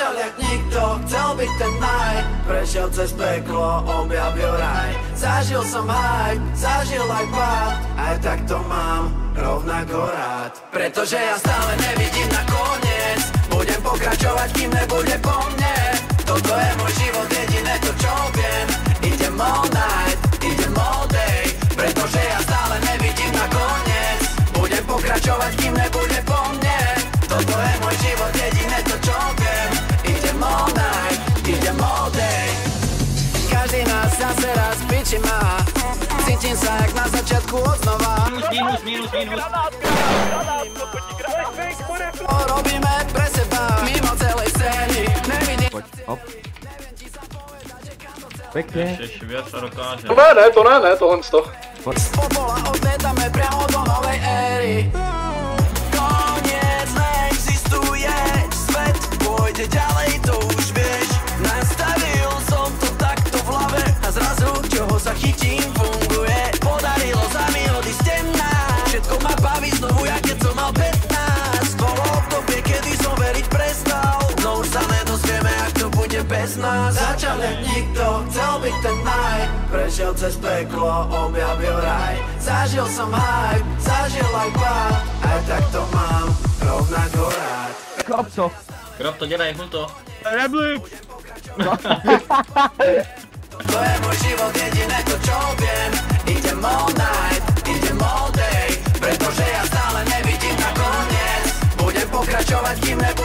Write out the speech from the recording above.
Začal jak nikto, chcel byť ten naj. Prešiel cez peklo, objavil raj. Zažil som hype, zažil aj pád. Aj tak to mám rovnako rád. Pretože ja stále nevidím na koniec. Budem pokračovať, kým nebude po mne. Toto je môj život, jediné to čo viem. Idem all night, idem all day. Pretože ja stále nevidím na koniec. Budem pokračovať, kým nebude po mne. Toto je môj život, jediné to čo viem. Idem all night, idem all day. Každý nás zase raz piči má. Cítim sa jak na začiatku odznova. Minus. Robíme pre seba, mimo celej scény. Nevidím. Poď, hop. Pekne. Ešte viac sa dokáže. To ne, tohle z toho. Z popola odletáme priamo do novej éry. Koniec neexistuje, svet pôjde ďalej, to už vieš. Nastavil som to takto v hlave a zrazu, čoho sa chytím, funguje. Podarilo sa mi odísť temná. Všetko ma baví znovu, ja keď som mal 15. Bolo obdobie, kedy som veriť prestal. No už sa nedozvieme, ak to bude bez nás. Začal jak nikto, chcel byť ten naj. Prešiel cez peklo, objavil raj. Zažil som hype, zažil aj pád. Aj tak to mám rovnako rád. Krop to. Krop to, nedaj hulto. Reblik. To je môj život, jediné to čo viem. Idem all night, idem all day. Pretože ja stále nevidím na koniec. Budem pokračovať, kým nebude